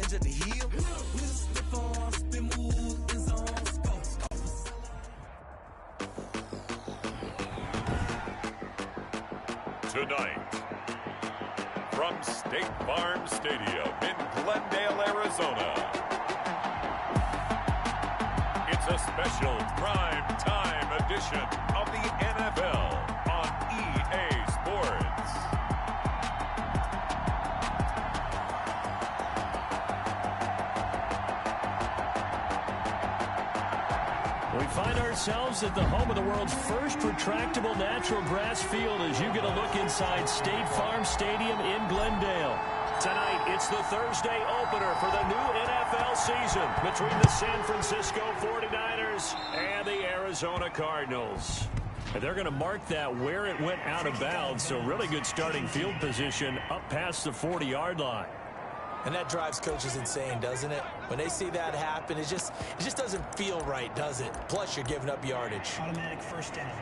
edge of the hill. With the farm, spin move, and zones, go. Tonight, from State Farm Stadium in Glendale, Arizona, it's a special prime time edition of the NFL on EA Sports. We find ourselves at the home of the world's first retractable natural grass field as you get a look inside State Farm Stadium in Glendale. Tonight, it's the Thursday opener for the new NFL season between the San Francisco 49ers and the Arizona Cardinals. And they're going to mark that where it went out of bounds, so really good starting field position up past the 40-yard line. And that drives coaches insane, doesn't it? When they see that happen, it just doesn't feel right, does it? Plus, you're giving up yardage. Automatic first down.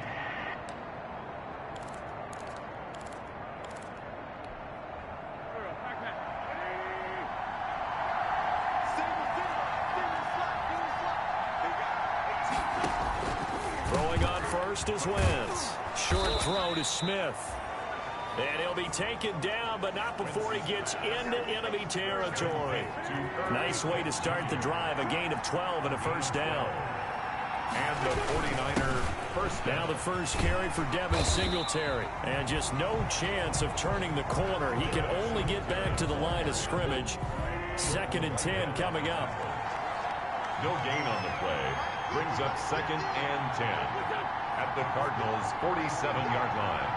Throwing on first is Wentz. Short throw to Smith. And he'll be taken down, but not before he gets into enemy territory. Nice way to start the drive, a gain of 12 and a first down. And the 49er first down. Now the first carry for Devin Singletary. And just no chance of turning the corner. He can only get back to the line of scrimmage. 2nd and 10 coming up. No gain on the play. Brings up 2nd and 10 at the Cardinals' 47-yard line.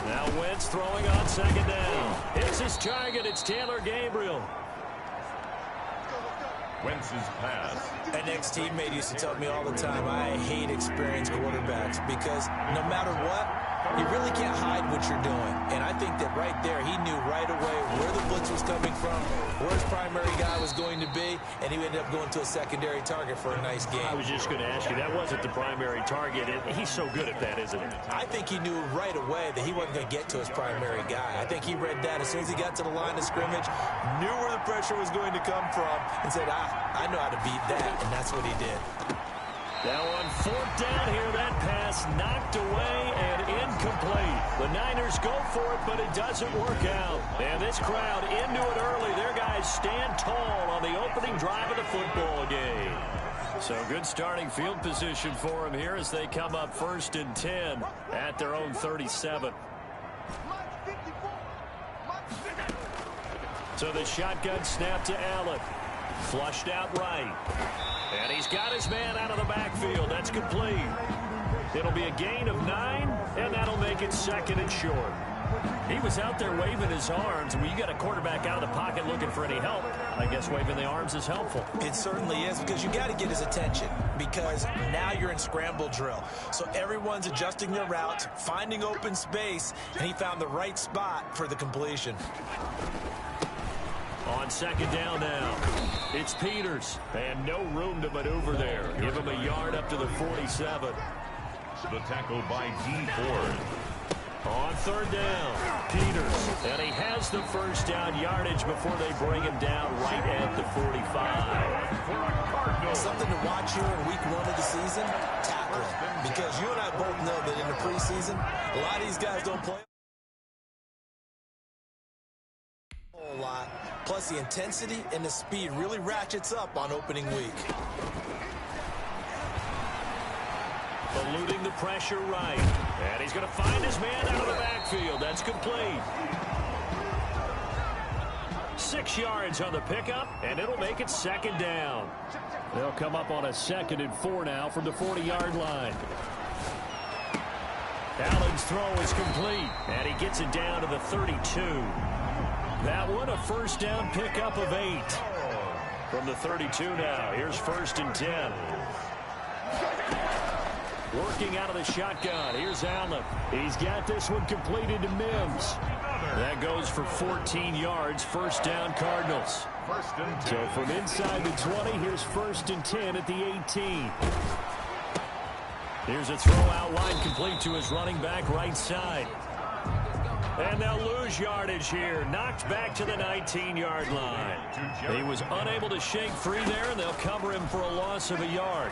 Now Wentz throwing on 2nd down. Hits his target. It's Taylor Gabriel. Wentz's pass. An ex-teammate used to tell me all the time, I hate experienced quarterbacks because no matter what, you really can't hide what you're doing. And I think that right there, he knew right away where the blitz was coming from, where his primary guy was going to be, and he ended up going to a secondary target for a nice game. I was just going to ask you, that wasn't the primary target. He's so good at that, isn't he? I think he knew right away that he wasn't going to get to his primary guy. I think he read that as soon as he got to the line of scrimmage, knew where the pressure was going to come from, and said, I know how to beat that, and that's what he did. Now on 4th down here, that pass knocked away and incomplete. The Niners go for it, but it doesn't work out. And this crowd into it early. Their guys stand tall on the opening drive of the football game. So good starting field position for them here as they come up 1st and 10 at their own 37. So the shotgun snap to Allen. Flushed out right. And he's got his man out of the backfield. That's complete. It'll be a gain of 9, and that'll make it 2nd and short. He was out there waving his arms. When you got a quarterback out of the pocket looking for any help, I guess waving the arms is helpful. It certainly is, because you got to get his attention, because now you're in scramble drill. So everyone's adjusting their routes, finding open space, and he found the right spot for the completion. On 2nd down now, it's Peters, and no room to maneuver there. Give him a yard up to the 47. The tackle by D. Ford. On 3rd down, Peters, and he has the first down yardage before they bring him down right at the 45. Something to watch here in week 1 of the season, tackling. Because you and I both know that in the preseason, a lot of these guys don't play a whole lot. Plus, the intensity and the speed really ratchets up on opening week. Eluding the pressure right. And he's going to find his man out of the backfield. That's complete. 6 yards on the pickup, and it'll make it 2nd down. They'll come up on a 2nd and 4 now from the 40-yard line. Allen's throw is complete, and he gets it down to the 32. That one, a first down pickup of 8. From the 32 now, here's 1st and 10. Working out of the shotgun, here's Allen. He's got this one completed to Mims. That goes for 14 yards, first down Cardinals. So from inside the 20, here's 1st and 10 at the 18. Here's a throw out wide complete to his running back right side. And they'll lose yardage here. Knocked back to the 19-yard line. He was unable to shake free there, and they'll cover him for a loss of a yard.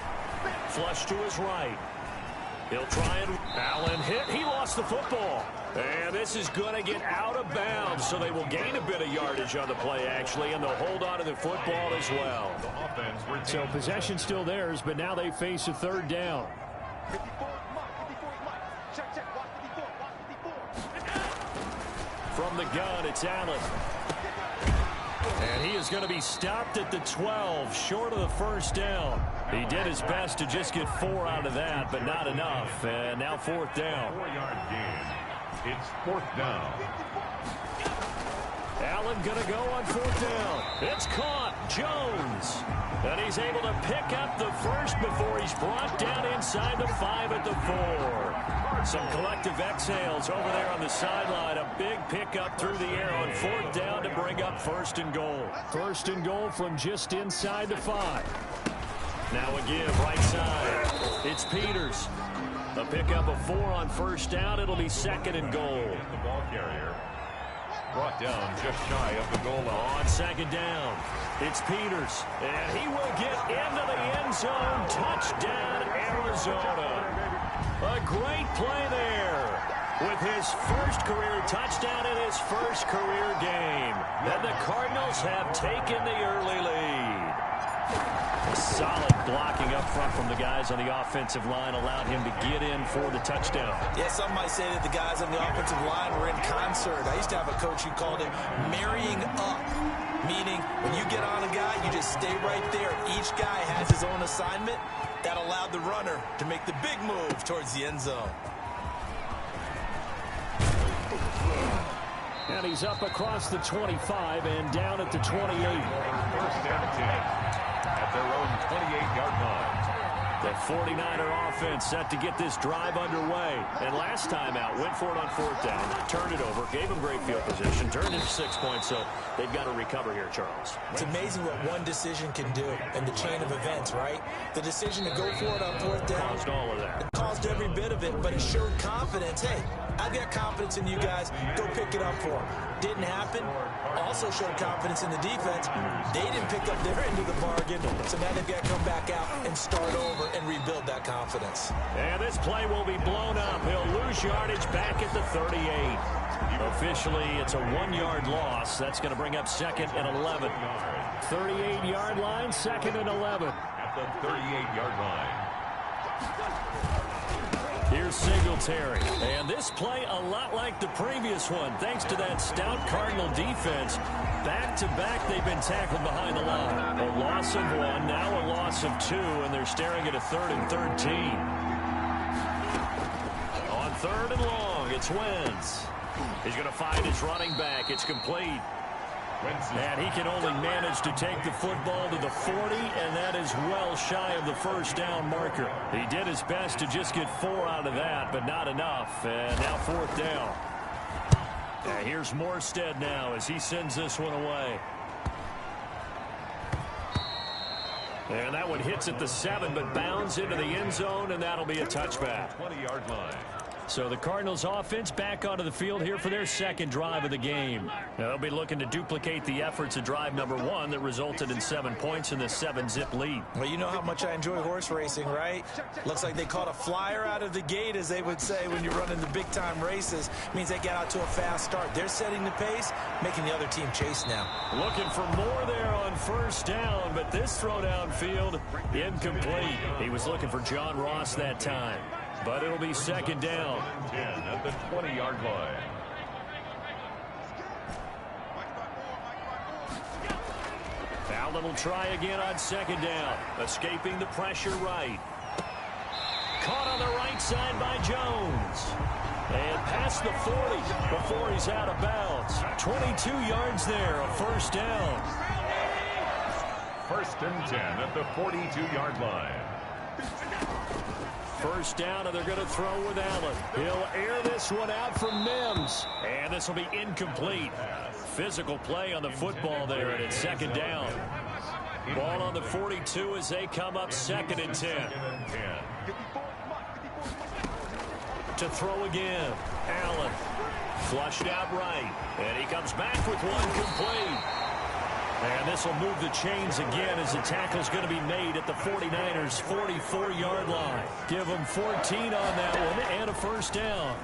Flush to his right. He'll try and Allen hit. He lost the football. And this is going to get out of bounds, so they will gain a bit of yardage on the play, actually, and they'll hold on to the football as well. So possession still theirs, but now they face a third down. From the gun, it's Allen. And he is going to be stopped at the 12, short of the first down. He did his best to just get 4 out of that, but not enough. And now fourth down. 4-yard gain. It's fourth down. Allen going to go on fourth down. It's caught. Jones. And he's able to pick up the first before he's brought down inside the 5 at the 4. Some collective exhales over there on the sideline. A big pickup through the air on fourth down to bring up first and goal. First and goal from just inside the 5. Now a give right side. It's Peters. A pickup of 4 on first down. It'll be second and goal. The ball carrier brought down just shy of the goal line. On second down, it's Peters. And he will get into the end zone. Touchdown, Arizona. A great play there with his first career touchdown in his first career game. And the Cardinals have taken the early lead. Solid blocking up front from the guys on the offensive line allowed him to get in for the touchdown. Yeah, some might say that the guys on the offensive line were in concert. I used to have a coach who called it marrying up, meaning when you get on a guy, you just stay right there. Each guy has his own assignment. That allowed the runner to make the big move towards the end zone. And he's up across the 25 and down at the 28. First and 10 at their own 28-yard line. The 49er offense set to get this drive underway. And last time out, went for it on fourth down, turned it over, gave them great field position, turned into 6 points, so they've got to recover here, Charles. It's amazing what one decision can do in the chain of events, right? The decision to go for it on fourth down Caused all of that. It caused every bit of it, but it showed confidence. Hey, I've got confidence in you guys. Go pick it up for them. Didn't happen. Also showed confidence in the defense. They didn't pick up their end of the bargain, so now they've got to come back out and start over and rebuild that confidence. And this play will be blown up. He'll lose yardage back at the 38. Officially, it's a 1-yard loss. That's going to bring up second and 11. 38-yard line, second and 11. At the 38-yard line. Here's Singletary. And this play a lot like the previous one. Thanks to that stout Cardinal defense. Back-to-back, they've been tackled behind the line. A loss of 1, now a loss of 2, and they're staring at a 3rd and 13. On 3rd and long, it's Wentz. He's going to find his running back. It's complete. And he can only manage to take the football to the 40, and that is well shy of the first down marker. He did his best to just get 4 out of that, but not enough. And now fourth down. And here's Morstead now as he sends this one away. And that one hits at the 7, but bounds into the end zone, and that'll be a touchback. 20-yard line. So the Cardinals offense back onto the field here for their second drive of the game. Now, they'll be looking to duplicate the efforts of drive number 1 that resulted in 7 points in the 7-zip lead. Well, you know how much I enjoy horse racing, right? Looks like they caught a flyer out of the gate, as they would say when you're running the big-time races. Means they get out to a fast start. They're setting the pace, making the other team chase now. Looking for more there on first down, but this throw downfield incomplete. He was looking for John Ross that time. But it'll be second down. 10 at the 20-yard line. Allen will try again on second down. Escaping the pressure right. Caught on the right side by Jones. And past the 40 before he's out of bounds. 22 yards there, a first down. First and 10 at the 42-yard line. First down, and they're going to throw with Allen. He'll air this one out from Mims. And this will be incomplete. Physical play on the football there, and it's second down. Ball on the 42 as they come up second and 10. To throw again. Allen Flushed out right. And he comes back with one complete. And this will move the chains again as the tackle's going to be made at the 49ers' 44-yard line. Give them 14 on that one and a first down.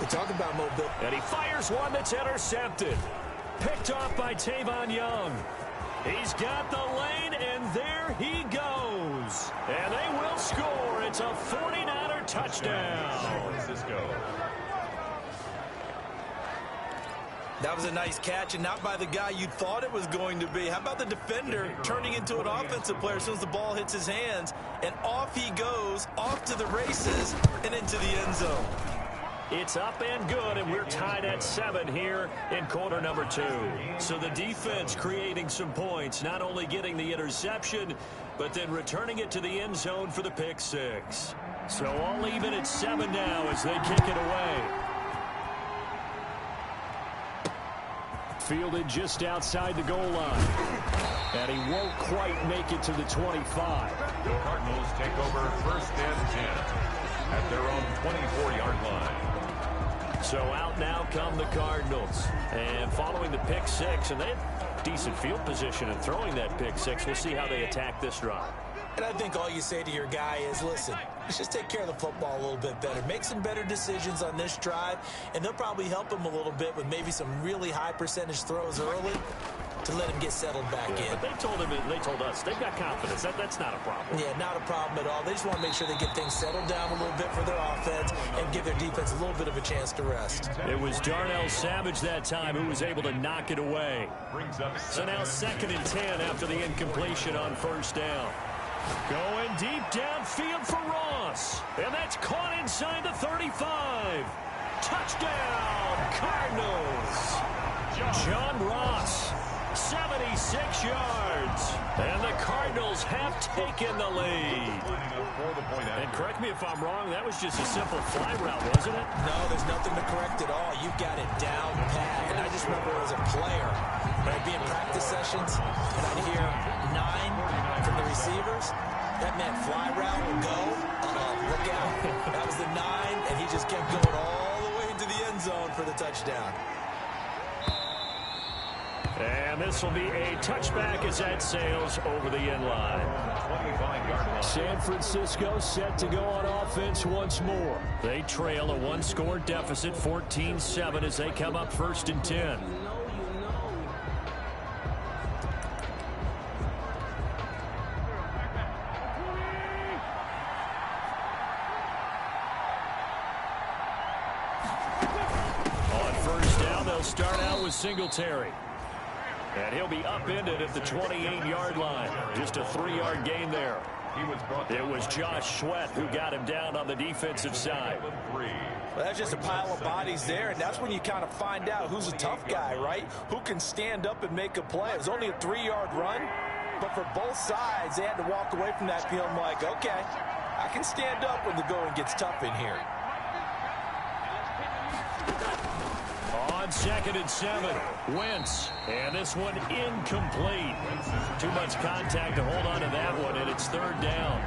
We talk about mobility. And he fires one that's intercepted. Picked off by Tavon Young. He's got the lane, and there he goes. And they will score. It's a 49er touchdown. San Francisco. That was a nice catch, and not by the guy you thought it was going to be. How about the defender turning into an offensive player as soon as the ball hits his hands, and off he goes, off to the races, and into the end zone. It's up and good, and we're tied at 7 here in quarter number 2. So the defense creating some points, not only getting the interception, but then returning it to the end zone for the pick 6. So all even at 7 now as they kick it away. Fielded just outside the goal line. And he won't quite make it to the 25. The Cardinals take over first and 10 at their own 24-yard line. So out now come the Cardinals. And following the pick 6, and they have decent field position in throwing that pick 6. We'll see how they attack this drive. And I think all you say to your guy is, listen, let's just take care of the football a little bit better. Make some better decisions on this drive, and they'll probably help him a little bit with maybe some really high percentage throws early to let him get settled back in. But they told us they've got confidence. That's not a problem. Yeah, not a problem at all. They just want to make sure they get things settled down a little bit for their offense and give their defense a little bit of a chance to rest. It was Darnell Savage that time who was able to knock it away. So now 2nd and 10 after the incompletion on first down. Going deep downfield for Ross. And that's caught inside the 35. Touchdown, Cardinals. John Ross, 76 yards. And the Cardinals have taken the lead. And correct me if I'm wrong, that was just a simple fly route, wasn't it? No, there's nothing to correct at all. You've got it down pat. And I just remember as a player, when I'd be in practice sessions, and I'd hear 9 from the receivers. That meant fly route, go, look out. That was the 9, and he just kept going all the way into the end zone for the touchdown. And this will be a touchback as that sails over the end line. San Francisco set to go on offense once more. They trail a 1-score deficit, 14-7, as they come up 1st and 10. Start out with Singletary. And he'll be upended at the 28-yard line. Just a 3-yard gain there. It was Josh Sweat who got him down on the defensive side. Well, that's just a pile of bodies there, and that's when you kind of find out who's a tough guy, right? Who can stand up and make a play. It was only a 3-yard run, but for both sides, they had to walk away from that field like, okay, I can stand up when the going gets tough in here. On 2nd and 7, Wentz. And this one incomplete. Too much contact to hold on to that one, and it's 3rd down.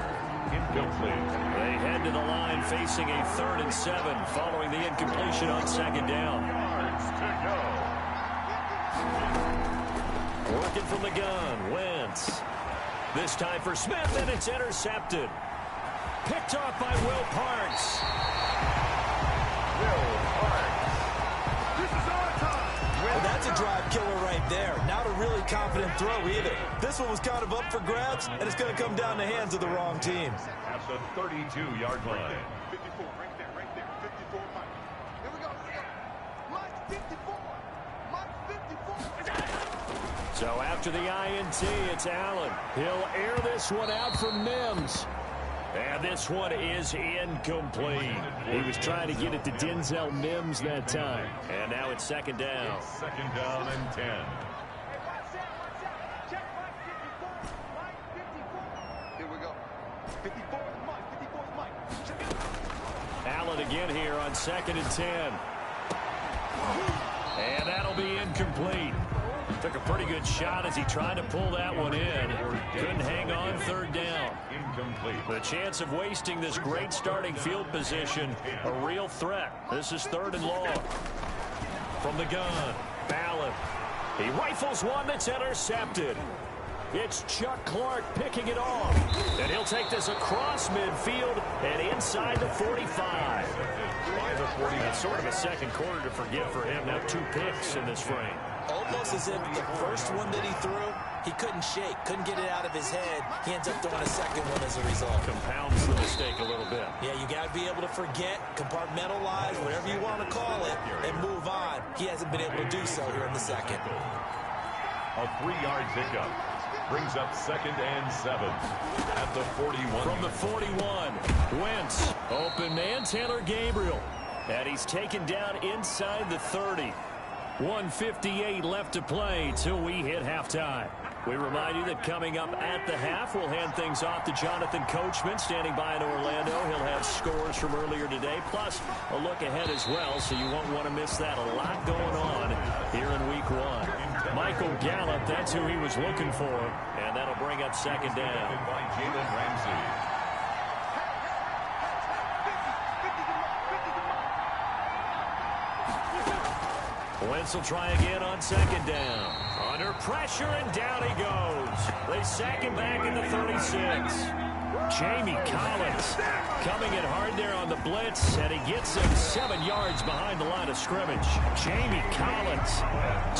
Incomplete. They head to the line facing a 3rd and 7 following the incompletion on 2nd down. Working from the gun, Wentz. This time for Smith, and it's intercepted. Picked off by Will Parks. Well, that's a drive killer right there. Not a really confident throw either. This one was kind of up for grabs, and it's going to come down the hands of the wrong team. At the 32-yard line. 54, right there, 54, Mike. Here we go, Mike 54, Mike 54. So after the INT, it's Allen. He'll air this one out for Mims. And this one is incomplete. He was trying to get it to Denzel Mims that time. And now it's 2nd down. 2nd down and 10. Here we go. 54 is Mike. 54 is Mike. Check it out. Allen again here on 2nd and 10. And that'll be incomplete. Took a pretty good shot as he tried to pull that one in. Couldn't hang on 3rd down. Incomplete. The chance of wasting this great starting field position, a real threat. This is 3rd and long. From the gun, Allen. He rifles one that's intercepted. It's Chuck Clark picking it off. And he'll take this across midfield and inside the 45. That's sort of a second quarter to forget for him. Now 2 picks in this frame. Almost as if the first one that he threw, he couldn't shake, couldn't get it out of his head. He ends up throwing a second one as a result. Compounds the mistake a little bit. Yeah, you got to be able to forget, compartmentalize, whatever you want to call it, and move on. He hasn't been able to do so here in the second. A 3-yard pickup brings up 2nd and 7 at the 41. From the 41, Wentz, open man, Taylor Gabriel. And he's taken down inside the 30. 1:58 left to play till we hit halftime. We remind you that coming up at the half, we'll hand things off to Jonathan Coachman, standing by in Orlando. He'll have scores from earlier today, plus a look ahead as well, so you won't want to miss that. A lot going on here in Week 1. Michael Gallup, that's who he was looking for, and that'll bring up 2nd down. By Jalen Ramsey. Wentz will try again on 2nd down. Under pressure, and down he goes. They sack him back in the 36. Jamie Collins coming in hard there on the blitz, and he gets him 7 yards behind the line of scrimmage. Jamie Collins,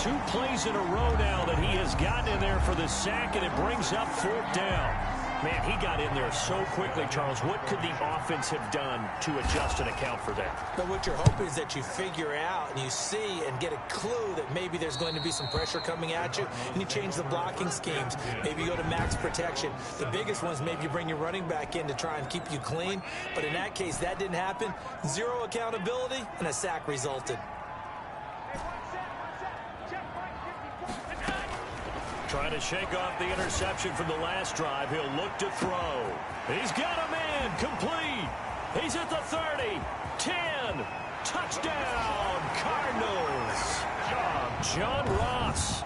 2 plays in a row now that he has gotten in there for the sack, and it brings up 4th down. Man, he got in there so quickly, Charles. What could the offense have done to adjust and account for that? But what you're hoping is that you figure out and you see and get a clue that maybe there's going to be some pressure coming at you, and you change the blocking schemes. Maybe you go to max protection. The biggest one is maybe you bring your running back in to try and keep you clean. But in that case, that didn't happen. 0 accountability, and a sack resulted. Trying to shake off the interception from the last drive. He'll look to throw. He's got a man. Complete. He's at the 30. 10. Touchdown, Cardinals. John Ross,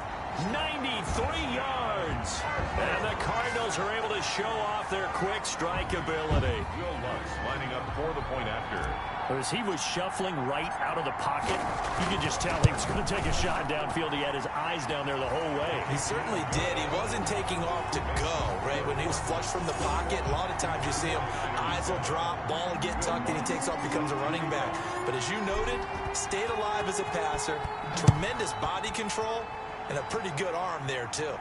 93 yards. And the Cardinals are able to show off their quick strike ability. Will Lutz lining up for the point after. As he was shuffling right out of the pocket, you could just tell he was going to take a shot downfield. He had his eyes down there the whole way. He certainly did. He wasn't taking off to go, right? When he was flush from the pocket, a lot of times you see him, eyes will drop, ball will get tucked, and he takes off, becomes a running back. But as you noted, stayed alive as a passer, tremendous body control, and a pretty good arm there, too.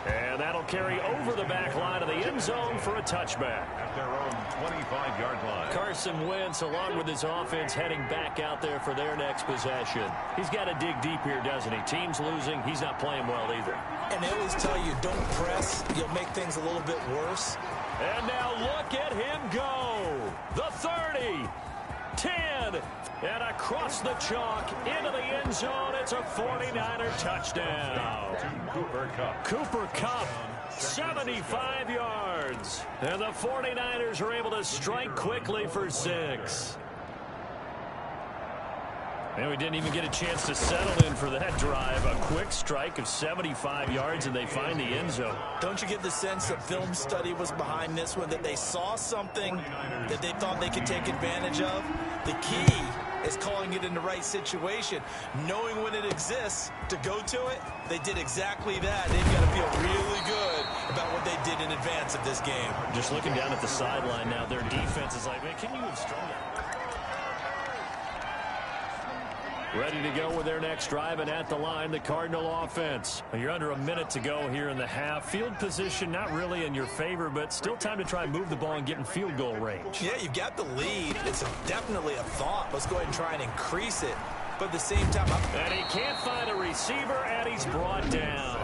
And that'll carry over the back line of the end zone for a touchback. At their own 25-yard line. Carson Wentz, along with his offense, heading back out there for their next possession. He's got to dig deep here, doesn't he? Team's losing. He's not playing well either. And they always tell you, don't press. You'll make things a little bit worse. And now look at him go. The 30. 10. And across the chalk into the end zone. It's a 49er touchdown. Cooper Kupp. Cooper Kupp, 75 yards. And the 49ers are able to strike quickly for 6. And we didn't even get a chance to settle in for that drive. A quick strike of 75 yards, and they find the end zone. Don't you get the sense that film study was behind this one, that they saw something that they thought they could take advantage of? The key is calling it in the right situation, knowing when it exists to go to it. They did exactly that. They've got to feel really good about what they did in advance of this game. Just looking down at the sideline now, their defense is like, man, can you have strung it? Ready to go with their next drive, and at the line, the Cardinal offense. You're under a minute to go here in the half. Field position not really in your favor, but still time to try and move the ball and get in field goal range. Yeah, you've got the lead. It's definitely a thought. Let's go ahead and try and increase it. But at the same time, and he can't find a receiver, and he's brought down.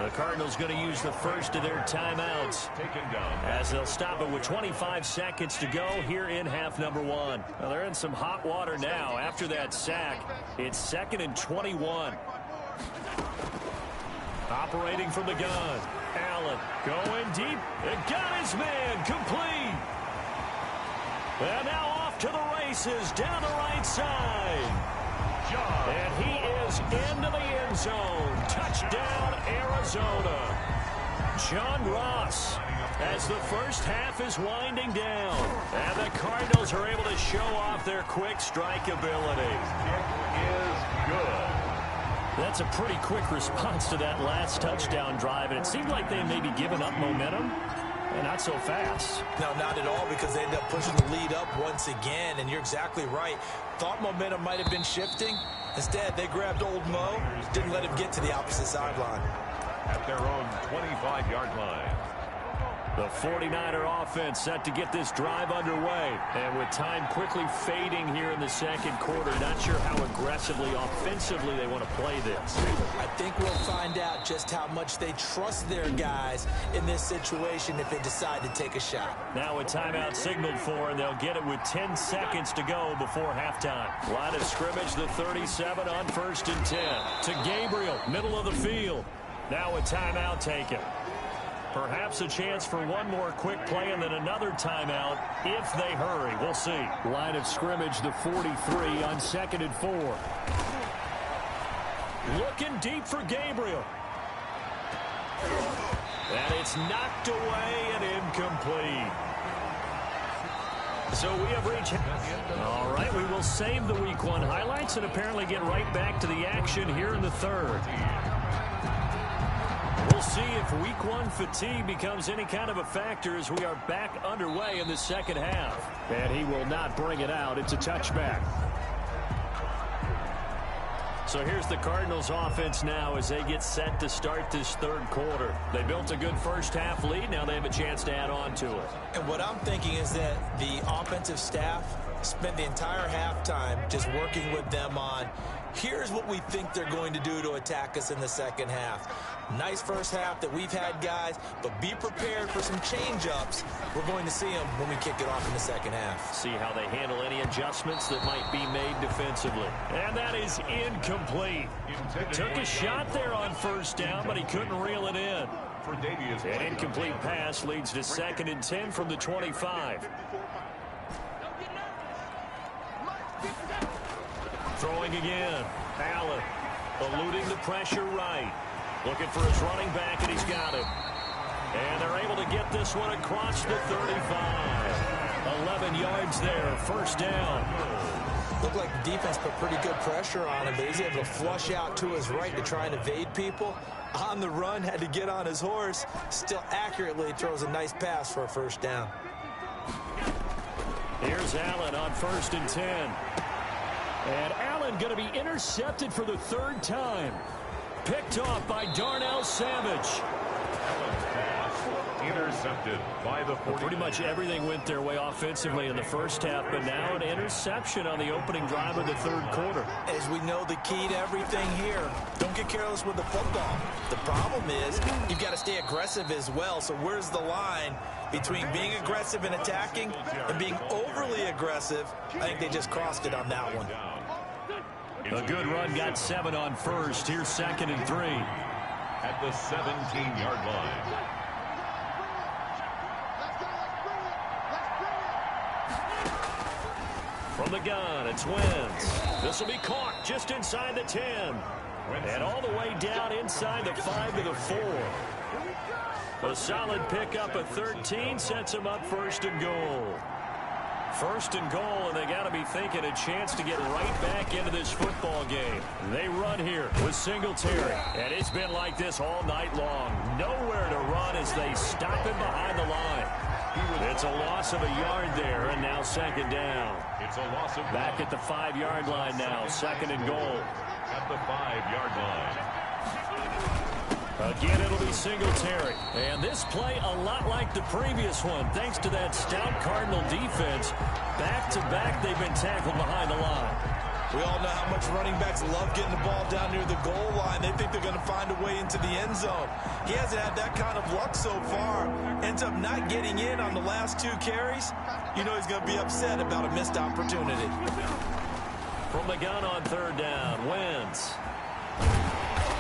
The Cardinals going to use the first of their timeouts Taken down. as they'll stop it with 25 seconds to go here in half number 1. Well, they're in some hot water now. After that sack, it's 2nd and 21. Operating from the gun. Allen going deep. And got his man complete. And now off to the races down the right side. And he is into the end zone. Touchdown, Arizona. John Ross as the first half is winding down. And the Cardinals are able to show off their quick strike ability. Kick is good. That's a pretty quick response to that last touchdown drive, and it seemed like they may be giving up momentum. And not so fast. No, not at all, because they end up pushing the lead up once again, and you're exactly right. Thought momentum might have been shifting. Instead, they grabbed old Mo, didn't let him get to the opposite sideline. At their own 25-yard line. The 49er offense set to get this drive underway. And with time quickly fading here in the second quarter, not sure how aggressively, offensively they want to play this. I think we'll find out just how much they trust their guys in this situation if they decide to take a shot. Now a timeout signaled for, and they'll get it with 10 seconds to go before halftime. Line of scrimmage, the 37 on 1st and 10. To Gabriel, middle of the field. Now a timeout taken. Perhaps a chance for one more quick play and then another timeout if they hurry. We'll see. Line of scrimmage, the 43 on 2nd and 4. Looking deep for Gabriel. And it's knocked away and incomplete. So we have reached... All right, we will save the Week 1 highlights and apparently get right back to the action here in the third. We'll see if Week 1 fatigue becomes any kind of a factor as we are back underway in the second half. And he will not bring it out. It's a touchback. So here's the Cardinals offense now as they get set to start this third quarter. They built a good first half lead. Now they have a chance to add on to it. And what I'm thinking is that the offensive staff spent the entire halftime just working with them on, here's what we think they're going to do to attack us in the second half. Nice first half that we've had, guys, but be prepared for some change-ups. We're going to see them when we kick it off in the second half. See how they handle any adjustments that might be made defensively. And that is incomplete. Took a shot there on 1st down, but he couldn't reel it in. An incomplete pass leads to 2nd and 10 from the 25. Throwing again. Allen eluding the pressure right. Looking for his running back, and he's got it. And they're able to get this one across the 35. 11 yards there, 1st down. Looked like the defense put pretty good pressure on him, but he's able to flush out to his right to try and evade people. On the run, had to get on his horse. Still accurately throws a nice pass for a 1st down. Here's Allen on 1st and 10. And Allen going to be intercepted for the 3rd time. Picked off by Darnell Savage. Intercepted by the 40. Pretty much everything went their way offensively in the first half, but now an interception on the opening drive of the 3rd quarter. As we know, the key to everything here, don't get careless with the football. The problem is you've got to stay aggressive as well. So where's the line between being aggressive and attacking and being overly aggressive? I think they just crossed it on that one. A good run, got 7 on 1st. Here's 2nd and 3. At the 17-yard line. From the gun, it's Wentz. This will be caught just inside the 10. And all the way down inside the 5 to the 4. A solid pickup at 13 sets him up 1st and goal. 1st and goal, and they got to be thinking a chance to get right back into this football game. They run here with Singletary, and it's been like this all night long. Nowhere to run as they stop him behind the line. It's a loss of a yard there, and now 2nd down. It's a loss of back at the 5-yard line now, 2nd and goal. At the 5-yard line. Again, it'll be Singletary. And this play a lot like the previous one. Thanks to that stout Cardinal defense, back-to-back they've been tackled behind the line. We all know how much running backs love getting the ball down near the goal line. They think they're going to find a way into the end zone. He hasn't had that kind of luck so far. Ends up not getting in on the last 2 carries. You know he's going to be upset about a missed opportunity. From the gun on 3rd down, Wentz.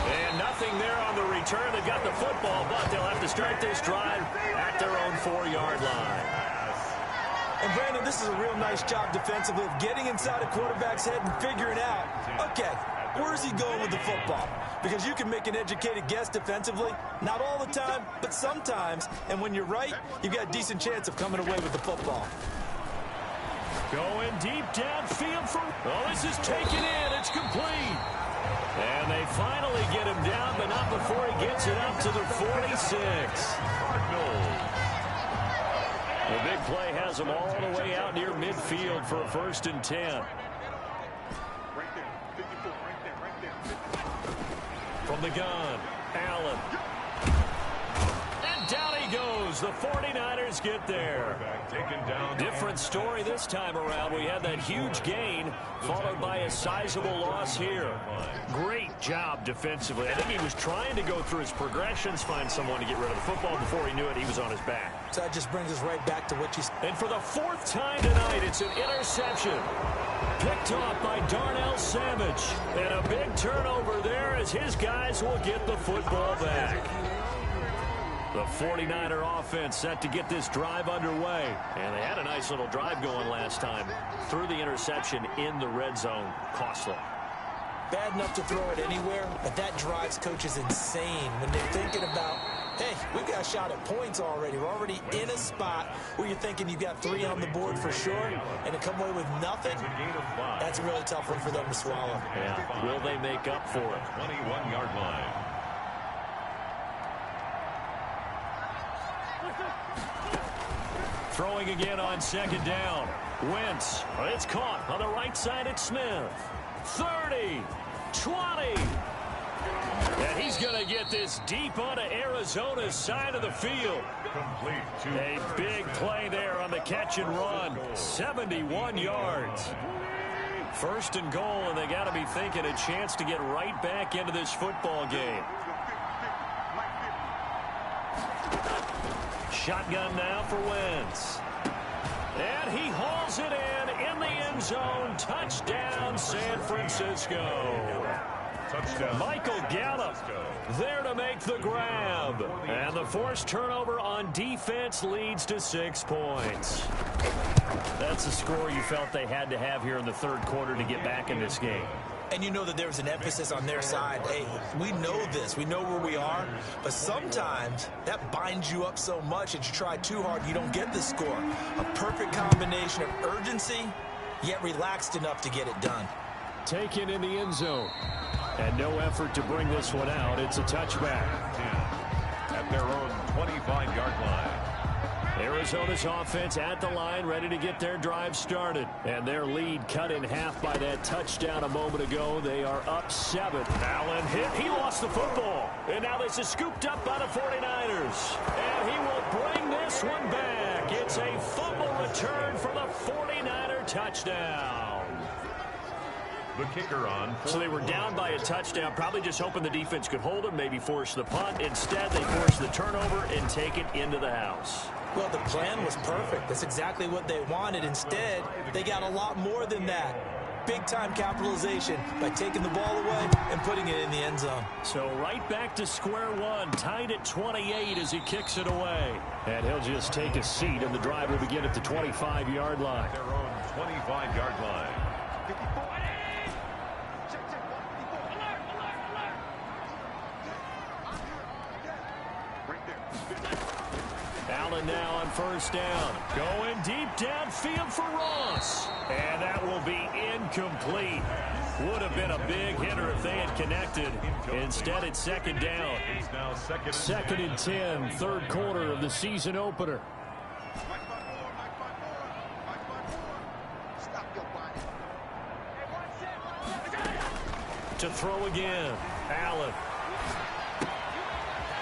And nothing there on the return. They've got the football, but they'll have to start this drive at their own 4-yard line. And, Brandon, this is a real nice job defensively of getting inside a quarterback's head and figuring out, okay, Where's he going with the football? Because you can make an educated guess defensively. Not all the time, but sometimes. And when you're right, you've got a decent chance of coming away with the football. Going deep downfield for... Oh, this is taken in. It's complete. And they finally get him down, but not before he gets it up to the 46. Cardinals. The big play has them all the way out near midfield for a 1st and 10. Right there, 54, right there, 54. From the gun, Allen. And down he goes. The 49ers get there. Taken down. Different story this time around. We had that huge gain, followed by a sizable loss here. Great job defensively. I think he was trying to go through his progressions, find someone to get rid of the football. Before he knew it, he was on his back. So that just brings us right back to what you said. And for the 4th time tonight, it's an interception. Picked off by Darnell Savage. And a big turnover there as his guys will get the football back. The 49er offense set to get this drive underway. And they had a nice little drive going last time. Threw the interception in the red zone. Costly. Bad enough to throw it anywhere, but that drives coaches insane when they're thinking about, hey, we've got a shot at points already. We're already in a spot where you're thinking you've got 3 on the board for sure, and to come away with nothing, that's a really tough one for them to swallow. Yeah. Will they make up for it? 21-yard line. Throwing again on 2nd down. Wentz. It's caught on the right side at Smith. 30. 20. And he's going to get this deep onto Arizona's side of the field. Complete to A big play there on the catch and run. 71 yards. 1st and goal, and they got to be thinking a chance to get right back into this football game. Shotgun now for Wentz. And he hauls it in the end zone. Touchdown, San Francisco. touchdown. Michael Gallup there to make the grab. And the forced turnover on defense leads to 6 points. That's a score you felt they had to have here in the third quarter to get back in this game. And you know that there was an emphasis on their side. Hey, we know this. We know where we are. But sometimes that binds you up so much that you try too hard, you don't get the score. A perfect combination of urgency, yet relaxed enough to get it done. Taken in the end zone. And no effort to bring this one out. It's a touchback. At their own 25-yard line. Arizona's offense at the line, ready to get their drive started. And their lead cut in half by that touchdown a moment ago. They are up 7. Allen hit. He lost the football. And now this is scooped up by the 49ers. And he will bring this one back. It's a fumble return for the 49er touchdown. The kicker on. So they were down by a touchdown, probably just hoping the defense could hold them, maybe force the punt. Instead, they forced the turnover and take it into the house. Well, the plan was perfect. That's exactly what they wanted. Instead, they got a lot more than that. Big-time capitalization by taking the ball away and putting it in the end zone. So right back to square one, tied at 28 as he kicks it away. And he'll just take a seat, and the drive will begin at the 25-yard line. Their own 25-yard line. Allen now on first down. Going deep downfield for Ross. And that will be incomplete. Would have been a big hitter if they had connected. Instead, it's second down. It's now Second and 10, third quarter of the season opener. To throw again. Allen.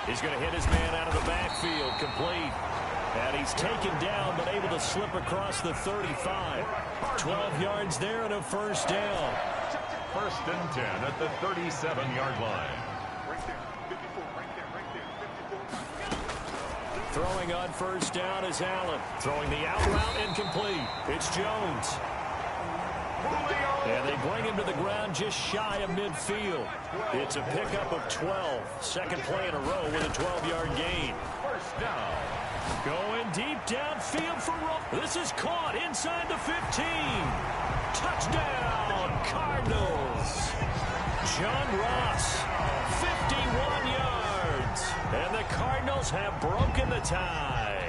He's going to hit his man out of the backfield, complete. And he's taken down, but able to slip across the 35. 12 yards there and a first down. First and 10 at the 37-yard line. Throwing on first down is Allen. Throwing the out route incomplete. It's Jones. And they bring him to the ground just shy of midfield. It's a pickup of 12. Second play in a row with a 12-yard gain. First down. Going deep downfield for Rowe. This is caught inside the 15. Touchdown, Cardinals. John Ross, 51 yards. And the Cardinals have broken the tie.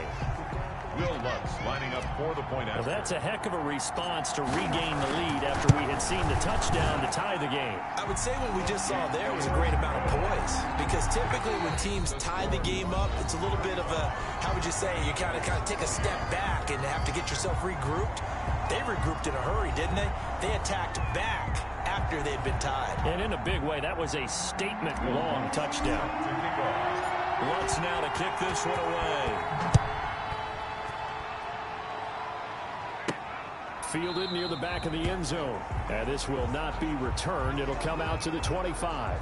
Will Lutz lining up for the point after. Well, that's a heck of a response to regain the lead after we had seen the touchdown to tie the game. I would say what we just saw there was a great amount of poise, because typically when teams tie the game up, it's a little bit of a, how would you say, you kind of take a step back and have to get yourself regrouped. They regrouped in a hurry, didn't they? They attacked back after they'd been tied. And in a big way, that was a statement-long touchdown. Lutz now to kick this one away. Fielded near the back of the end zone. And this will not be returned. It'll come out to the 25.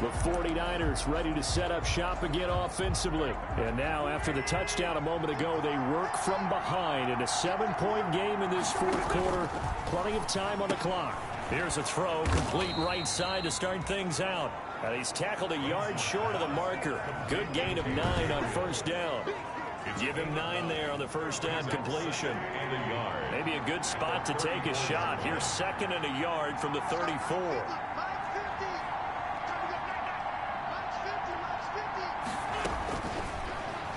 The 49ers ready to set up shop again offensively. And now, after the touchdown a moment ago, they work from behind in a 7-point game in this fourth quarter. Plenty of time on the clock. Here's a throw, complete right side to start things out. And he's tackled a yard short of the marker. Good gain of 9 on first down. Give him 9 there on the first down completion. Maybe a good spot to take a shot. Here's 2nd and a yard from the 34.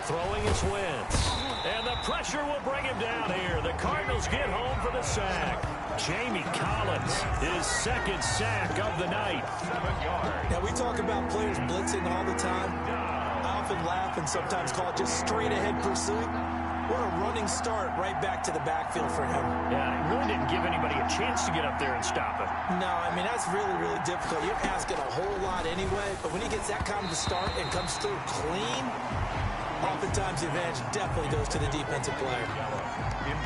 Throwing is Wentz. And the pressure will bring him down here. The Cardinals get home for the sack. Jamie Collins, his 2nd sack of the night. Now, we talk about players blitzing all the time. I often laugh and sometimes call it just straight-ahead pursuit. What a running start right back to the backfield for him. Yeah, it really didn't give anybody a chance to get up there and stop it. No, I mean, that's really, really difficult. You're asking a whole lot anyway, but when he gets that kind of a start and comes through clean, oftentimes the advantage definitely goes to the defensive player.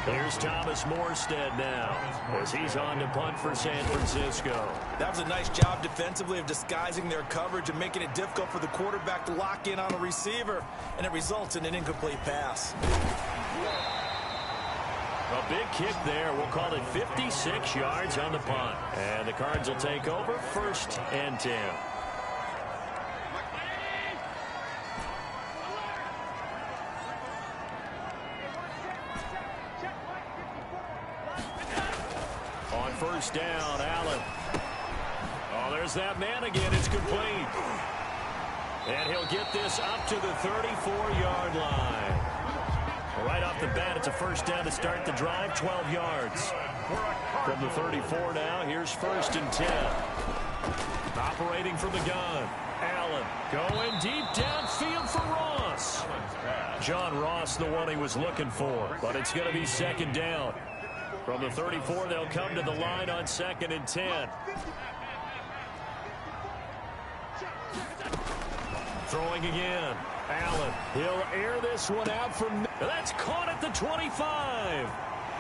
Here's Thomas Morstead now as he's on to punt for San Francisco. That was a nice job defensively of disguising their coverage and making it difficult for the quarterback to lock in on a receiver, and it results in an incomplete pass. A big kick there. We'll call it 56 yards on the punt. And the Cards will take over 1st and 10. On first down, Allen. Oh, there's that man again. It's complete. And he'll get this up to the 34-yard line. Right off the bat, it's a first down to start the drive, 12 yards. From the 34 now, here's 1st and 10. Operating from the gun. Allen going deep downfield for Ross. John Ross, the one he was looking for, but it's going to be 2nd down. From the 34, they'll come to the line on 2nd and 10. Throwing again. Allen, he'll air this one out from... That's caught at the 25.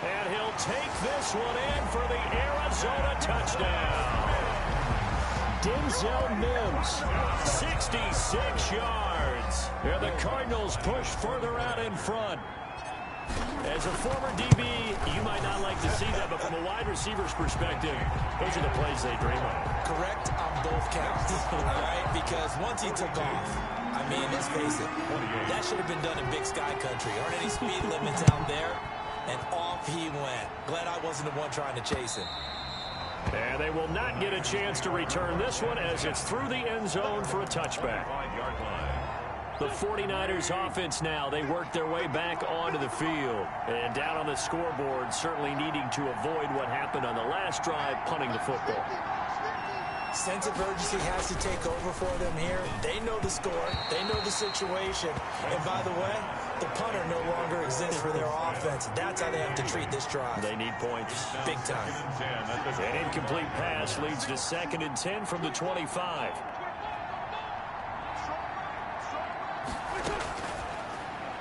And he'll take this one in for the Arizona touchdown. Denzel Mims, 66 yards. And the Cardinals push further out in front. As a former DB, you might not like to see that, but from a wide receiver's perspective, those are the plays they dream of. Correct on both counts, all right? Because once he took off, I mean, let's face it, that should have been done in Big Sky Country. Aren't any speed limits out there? And off he went. Glad I wasn't the one trying to chase him. And they will not get a chance to return this one as it's through the end zone for a touchback. The 49ers offense now, they work their way back onto the field. And down on the scoreboard, certainly needing to avoid what happened on the last drive, punting the football. Sense of urgency has to take over for them here. They know the score. They know the situation. And by the way, the punter no longer exists for their offense. That's how they have to treat this drive. They need points. Big time. An incomplete pass leads to 2nd and 10 from the 25.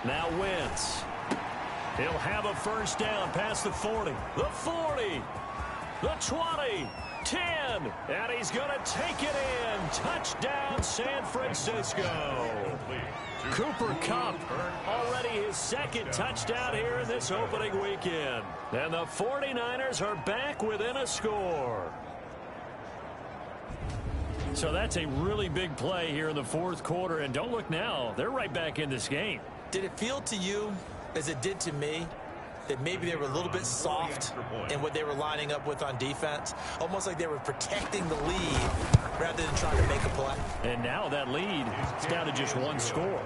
Now Wentz. He'll have a first down past the 40. The 40. The 20. 10. And he's going to take it in. Touchdown, San Francisco. Cooper Kupp, already his 2nd touchdown here in this opening weekend. And the 49ers are back within a score. So that's a really big play here in the fourth quarter. And don't look now, they're right back in this game. Did it feel to you, as it did to me, that maybe they were a little bit soft in what they were lining up with on defense, almost like they were protecting the lead rather than trying to make a play. And now that lead is down to just one score.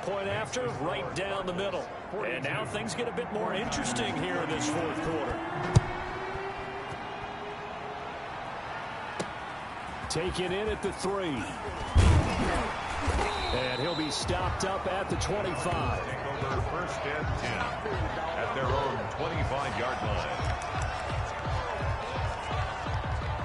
Point after, right down the middle. And now things get a bit more interesting here in this fourth quarter. Taken in at the 3. And he'll be stopped up at the 25. Over first and 10 at their own 25-yard line.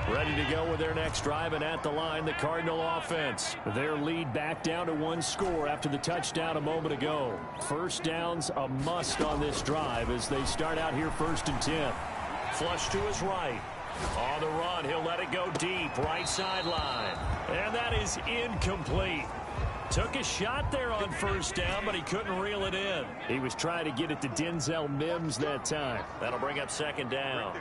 Ready to go with their next drive, and at the line, the Cardinal offense. Their lead back down to 1 score after the touchdown a moment ago. First down's a must on this drive as they start out here 1st and 10. Flush to his right. On the run, he'll let it go deep, right sideline. And that is incomplete. Took a shot there on 1st down, but he couldn't reel it in. He was trying to get it to Denzel Mims that time. That'll bring up 2nd down.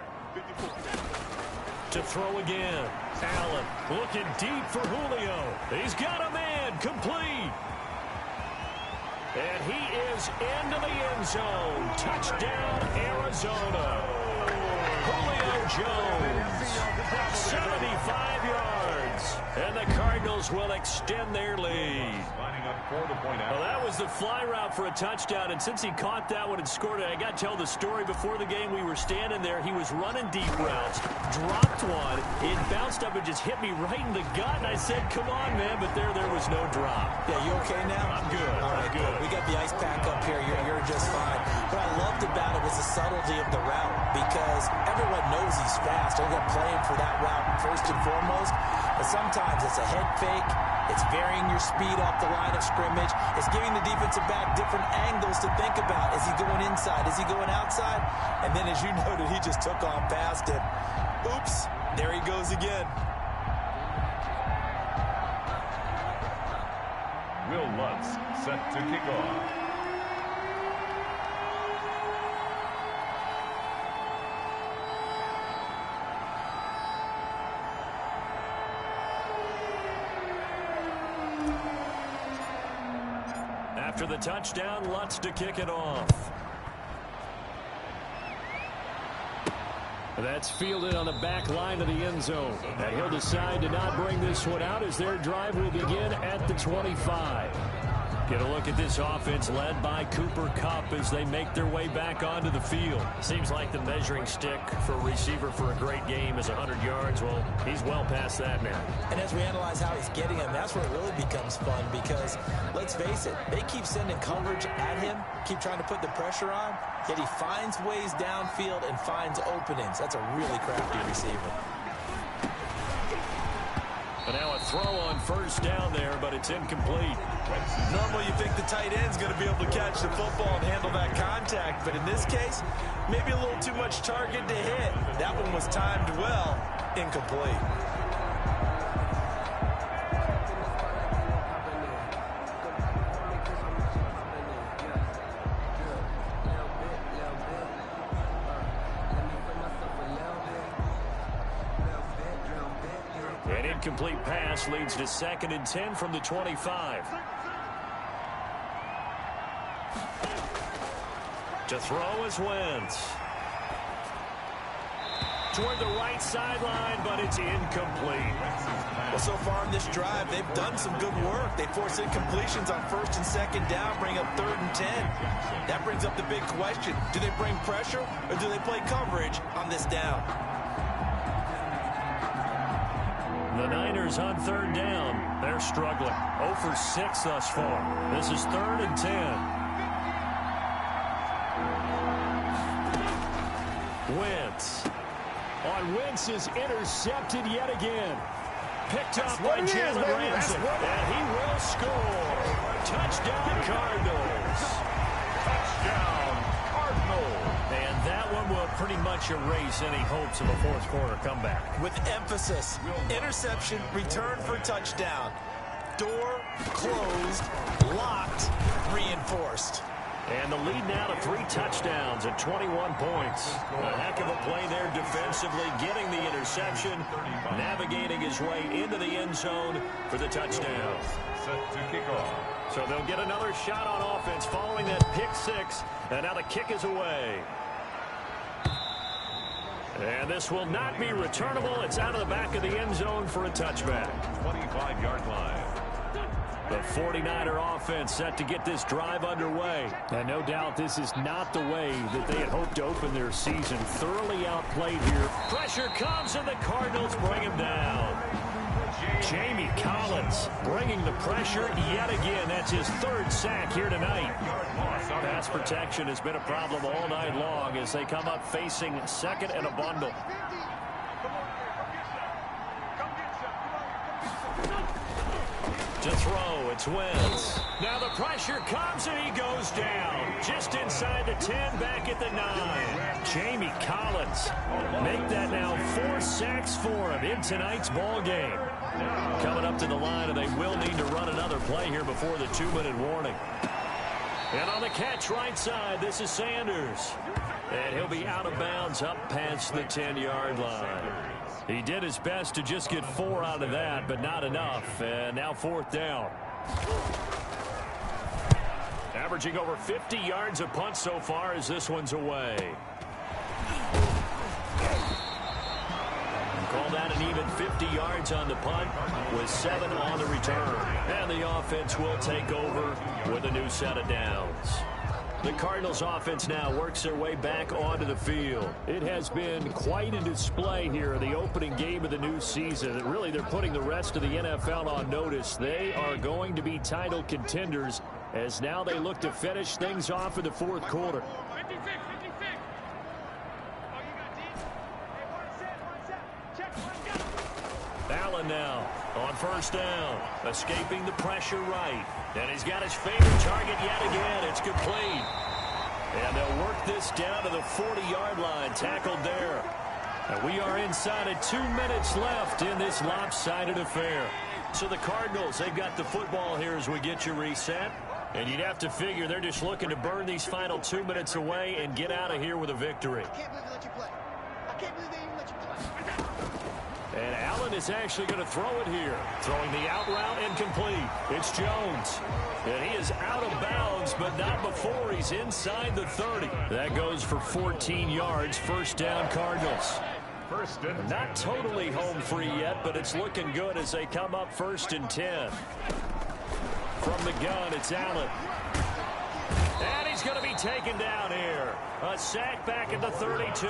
To throw again. Allen looking deep for Julio. He's got a man, complete. And he is into the end zone. Touchdown, Arizona. Julio Jones, 75 yards. And the Cardinals will extend their lead. Well, that was the fly route for a touchdown, and since he caught that one and scored it, I got to tell the story. Before the game, we were standing there. He was running deep routes, dropped one. It bounced up and just hit me right in the gut, and I said, come on, man, but there was no drop. Yeah, you okay now? I'm good. All right, good. We got the ice pack up here. You're just fine. What I loved about it was the subtlety of the route, because everyone knows he's fast. They're going to play him for that route first and foremost, but sometimes it's a head fake. It's varying your speed off the line of scrimmage. It's giving the defensive back different angles to think about. Is he going inside? Is he going outside? And then, as you noted, he just took on past it. Oops, there he goes again. Will Lutz set to kick off. After the touchdown, Lutz to kick it off. That's fielded on the back line of the end zone. And he'll decide to not bring this one out as their drive will begin at the 25. Get a look at this offense led by Cooper Kupp as they make their way back onto the field. Seems like the measuring stick for a receiver for a great game is 100 yards. Well, he's well past that now. And as we analyze how he's getting him, that's where it really becomes fun because, let's face it, they keep sending coverage at him, keep trying to put the pressure on, yet he finds ways downfield and finds openings. That's a really crafty receiver. And now a throw on 1st down there, but it's incomplete. Normally you think the tight end's going to be able to catch the football and handle that contact, but in this case, maybe a little too much target to hit. That one was timed well, incomplete. An incomplete pass leads to 2nd and 10 from the 25. To throw is Wentz. Toward the right sideline, but it's incomplete. Well, so far in this drive, they've done some good work. They force incompletions on 1st and 2nd down, bring up 3rd and 10. That brings up the big question. Do they bring pressure or do they play coverage on this down? The Niners on 3rd down. They're struggling. 0 for 6 thus far. This is 3rd and 10. Wentz. On Wentz is intercepted yet again. Picked up by Jalen Ramsey. And he will score. Touchdown Cardinals. Touchdown, Cardinals. And that one will pretty much erase any hopes of a fourth quarter comeback. With emphasis, interception, return for touchdown. Door closed, locked, reinforced. And the lead now to 3 touchdowns at 21 points. A heck of a play there defensively, getting the interception, navigating his way into the end zone for the touchdown. Set to kick off. So they'll get another shot on offense following that pick 6. And now the kick is away. And this will not be returnable. It's out of the back of the end zone for a touchback. 25-yard line. The 49er offense set to get this drive underway. And no doubt this is not the way that they had hoped to open their season. Thoroughly outplayed here. Pressure comes and the Cardinals bring him down. Jamie Collins bringing the pressure yet again. That's his 3rd sack here tonight. Pass protection has been a problem all night long as they come up facing 2nd and a bundle. To throw, it's Wentz. Now the pressure comes and he goes down. Just inside the 10, back at the 9. Jamie Collins. Make that now 4 sacks for him in tonight's ball game. Coming up to the line, and they will need to run another play here before the 2-minute warning. And on the catch right side, this is Sanders. And he'll be out of bounds up past the 10-yard line. He did his best to just get 4 out of that, but not enough. And now 4th down. Averaging over 50 yards a punt so far as this one's away. Call that an even 50 yards on the punt with 7 on the return. And the offense will take over with a new set of downs. The Cardinals offense now works their way back onto the field. It has been quite a display here, the opening game of the new season. And really, they're putting the rest of the NFL on notice. They are going to be title contenders as now they look to finish things off in the 4th quarter. Allen now on 1st down, escaping the pressure right. And he's got his favorite target yet again. It's complete. And they'll work this down to the 40-yard line, tackled there. And we are inside of 2 minutes left in this lopsided affair. So the Cardinals, they've got the football here as we get you reset. And you'd have to figure they're just looking to burn these final 2 minutes away and get out of here with a victory. I can't believe they let you play. I can't believe they even let you play. And Allen is actually going to throw it here. Throwing the out route incomplete. It's Jones. And he is out of bounds, but not before he's inside the 30. That goes for 14 yards. 1st down, Cardinals. Not totally home free yet, but it's looking good as they come up 1st and 10. From the gun, it's Allen. And he's going to be taken down here. A sack back at the 32.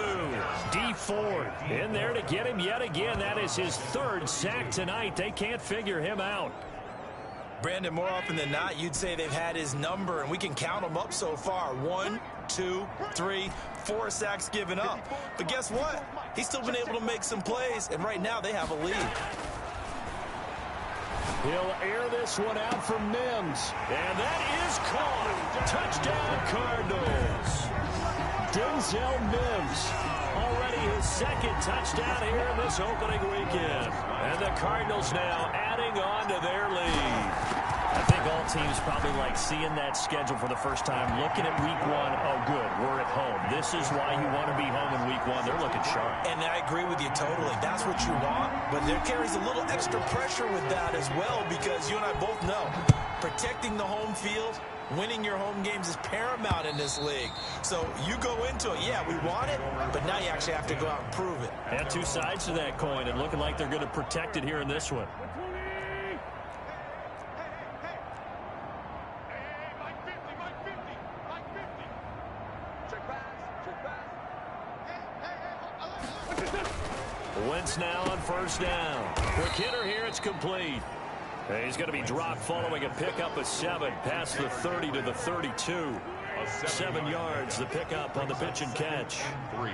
D Ford in there to get him yet again. That is his 3rd sack tonight. They can't figure him out. Brandon, more often than not, you'd say they've had his number, and we can count them up so far. 1, 2, 3, 4 sacks given up. But guess what? He's still been able to make some plays, and right now they have a lead. He'll air this one out for Mims. And that is caught. Touchdown, Cardinals. Denzel Mims. Already his 2nd touchdown here in this opening weekend. And the Cardinals now adding on to their lead. I think all teams probably like seeing that schedule for the first time, looking at week 1. Oh, good, we're at home. This is why you want to be home in week 1. They're looking sharp. And I agree with you totally. That's what you want. But there carries a little extra pressure with that as well, because you and I both know protecting the home field, winning your home games is paramount in this league. So you go into it, yeah, we want it, but now you actually have to go out and prove it. And 2 sides to that coin, and looking like they're going to protect it here in this one. Wentz now on 1st down. Quick hitter here, it's complete. And he's going to be dropped following a pickup of 7 past the 30 to the 32. 7 yards, the pickup on the pitch and catch. 3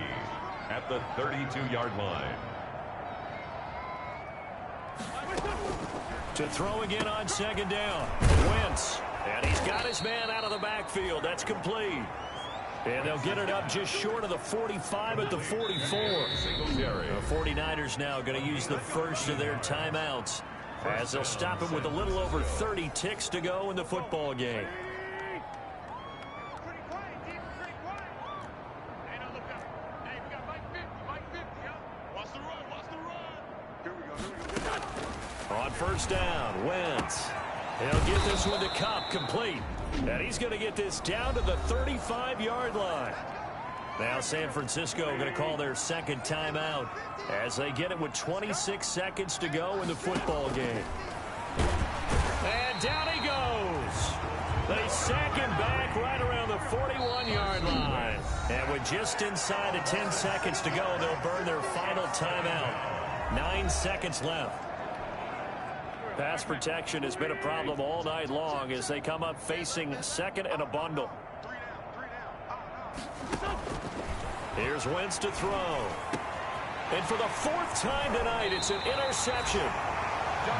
at the 32-yard line. To throw again on 2nd down. Wentz. And he's got his man out of the backfield. That's complete. And they'll get it up just short of the 45 at the 44. The 49ers now going to use the first of their timeouts as they'll stop him with a little over 30 ticks to go in the football game. Wentz. He'll get this one to Kupp, complete. And he's going to get this down to the 35-yard line. Now San Francisco going to call their second timeout as they get it with 26 seconds to go in the football game. And down he goes. They sack him back right around the 41-yard line. And with just inside of 10 seconds to go, they'll burn their final timeout. 9 seconds left. Pass protection has been a problem all night long as they come up facing second and a bundle. Here's Wentz to throw. And for the fourth time tonight, it's an interception.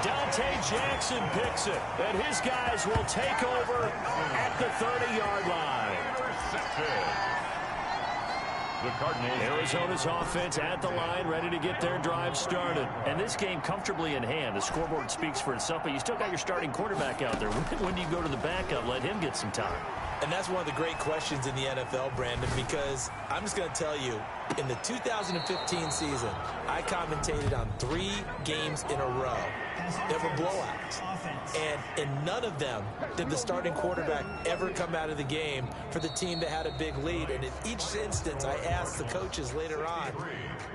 Dante Jackson picks it, and his guys will take over at the 30-yard line. The Cardinals. Arizona's offense at the line, ready to get their drive started. And this game comfortably in hand. The scoreboard speaks for itself, but you still got your starting quarterback out there. When do you go to the backup? Let him get some time. And that's one of the great questions in the NFL, Brandon, because I'm just going to tell you, in the 2015 season, I commentated on 3 games in a row. They were blowouts. And in none of them did the starting quarterback ever come out of the game for the team that had a big lead. And in each instance, I asked the coaches later on,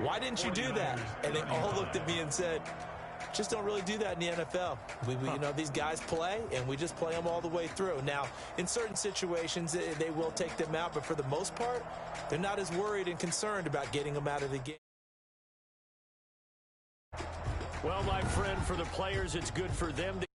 why didn't you do that? And they all looked at me and said, just don't really do that in the NFL. You know, these guys play, and we just play them all the way through. Now, in certain situations, they will take them out, but for the most part, they're not as worried and concerned about getting them out of the game. Well, my friend, for the players, it's good for them to